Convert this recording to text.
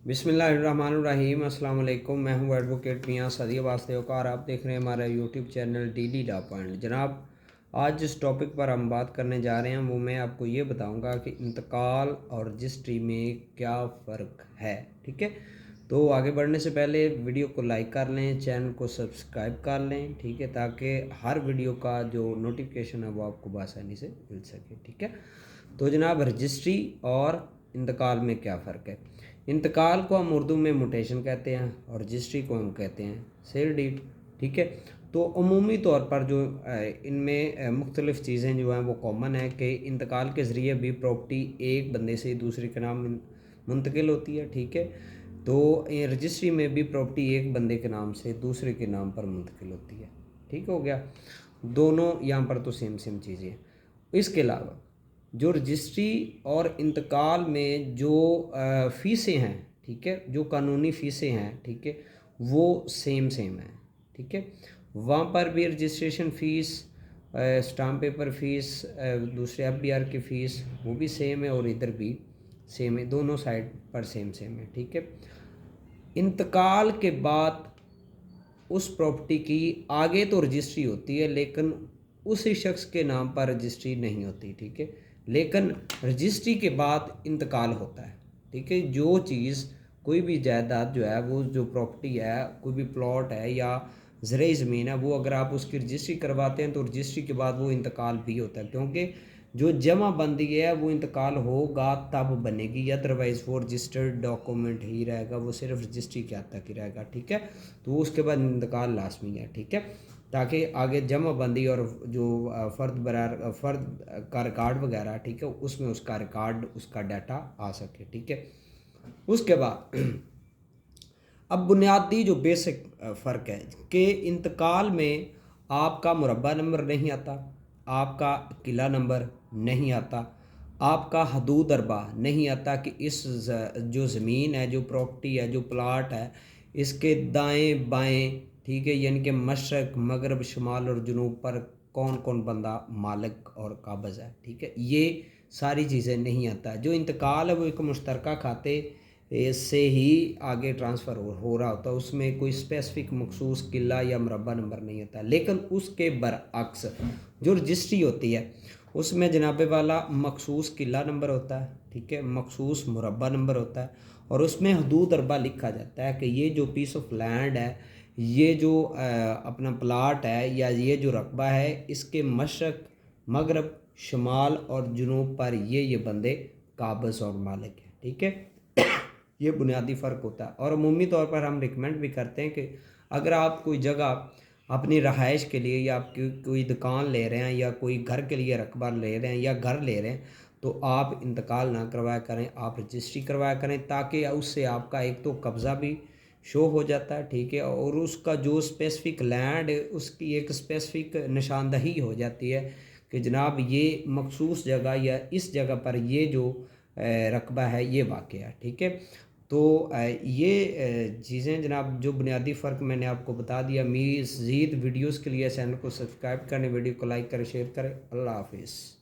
बिस्मिल्लाहिर्रहमानिर्रहीम। अस्सलाम वालेकुम। मैं हूं एडवोकेट मियां सदिया वास्तव और आप देख रहे हैं हमारा YouTube channel daily law point. जनाब, आज जिस टॉपिक पर हम बात करने जा रहे हैं वो मैं आपको ये बताऊंगा कि इंतकाल और रजिस्ट्री में क्या फ़र्क है। ठीक है, तो आगे बढ़ने से पहले वीडियो को लाइक कर लें, चैनल को सब्सक्राइब कर लें, ठीक है, ताकि हर वीडियो का जो नोटिफिकेशन है वो आपको बआसानी से मिल सके। ठीक है, तो जनाब, रजिस्ट्री और इंतकाल में क्या फ़र्क है। इंतकाल को हम उर्दू में मुटेशन कहते हैं और रजिस्ट्री को हम कहते हैं सेल डीड। ठीक है, तो अमूमी तौर पर जो इनमें मुख्तलिफ़ चीज़ें जो हैं वो कॉमन है कि इंतकाल के ज़रिए भी प्रॉपर्टी एक बंदे से दूसरे के नाम मुंतकिल होती है। ठीक है, तो रजिस्ट्री में भी प्रॉपर्टी एक बंदे के नाम से दूसरे के नाम पर मुंतकिल होती है। ठीक हो गया, दोनों यहाँ पर तो सेम सेम चीज़ें हैं। इसके अलावा जो रजिस्ट्री और इंतकाल में जो फ़ीसें हैं, ठीक है, जो कानूनी फ़ीसें हैं, ठीक है, वो सेम सेम हैं। ठीक है, वहाँ पर भी registration fees, stamp paper fees, दूसरे एफडीआर की फ़ीस वो भी सेम है और इधर भी सेम है, दोनों साइड पर सेम सेम है। ठीक है, इंतकाल के बाद उस प्रॉपर्टी की आगे तो रजिस्ट्री होती है लेकिन उसी शख्स के नाम पर रजिस्ट्री नहीं होती। ठीक है, लेकिन रजिस्ट्री के बाद इंतकाल होता है। ठीक है, जो चीज़ कोई भी जायदाद जो है, वो जो प्रॉपर्टी है, कोई भी प्लॉट है या ज़रूरी ज़मीन है, वो अगर आप उसकी रजिस्ट्री करवाते हैं तो रजिस्ट्री के बाद वो इंतकाल भी होता है, क्योंकि जो जमा बंदी है वो इंतकाल होगा तब बनेगी, अदरवाइज़ वो रजिस्टर्ड डॉक्यूमेंट ही रहेगा, वो सिर्फ रजिस्ट्री के हद तक ही रहेगा। ठीक है, तो उसके बाद इंतकाल लाजमी है। ठीक है, ताकि आगे जमा बंदी और जो फ़र्द का रिकॉर्ड वगैरह, ठीक है, उसमें उसका रिकॉर्ड, उसका डाटा आ सके। ठीक है, उसके बाद अब बुनियादी जो बेसिक फ़र्क है कि इंतकाल में आपका मुरब्बा नंबर नहीं आता, आपका किला नंबर नहीं आता, आपका हदूद अरबा नहीं आता कि इस जो ज़मीन है, जो प्रॉपर्टी है, जो प्लाट है, इसके दाएं बाएं, ठीक है, यानी कि मशरक़, मगरब, शुमाल और जनूब पर कौन कौन बंदा मालिक और काबज़ है। ठीक है, ये सारी चीज़ें नहीं आता। जो इंतकाल है वो एक मुश्तरका खाते इससे ही आगे ट्रांसफ़र हो रहा होता है, उसमें कोई स्पेसिफिक मखसूस किला या मुरब्बा नंबर नहीं होता। लेकिन उसके बरअक्स जो रजिस्ट्री होती है उसमें जनाबे वाला मखसूस किला नंबर होता है, ठीक है, मखसूस मुरब्बा नंबर होता है और उसमें हदूद अरबा लिखा जाता है कि ये जो पीस ऑफ लैंड है, ये जो अपना प्लाट है या ये जो रकबा है, इसके मशरक़, मगरब, शुमाल और जुनूब पर ये बंदे काबज़ और मालिक हैं। ठीक है, ये बुनियादी फ़र्क होता है। और अमूमी तौर पर हम रिकमेंड भी करते हैं कि अगर आप कोई जगह अपनी रहाइश के लिए या आप कोई दुकान ले रहे हैं या कोई घर के लिए रकबा ले रहे हैं या घर ले रहे हैं, तो आप इंतकाल ना करवाया करें, आप रजिस्ट्री करवाया करें, ताकि उससे आपका एक तो कब्ज़ा भी शो हो जाता है, ठीक है, और उसका जो स्पेसिफिक लैंड है उसकी एक स्पेसिफिक निशानदही हो जाती है कि जनाब ये मखसूस जगह या इस जगह पर ये जो रकबा है ये वाक़ है। ठीक है, तो ये चीज़ें जनाब, जो बुनियादी फ़र्क मैंने आपको बता दिया। मज़ीद वीडियोज़ के लिए चैनल को सब्सक्राइब करें, वीडियो को लाइक करें, शेयर करें। अल्लाह हाफिज़।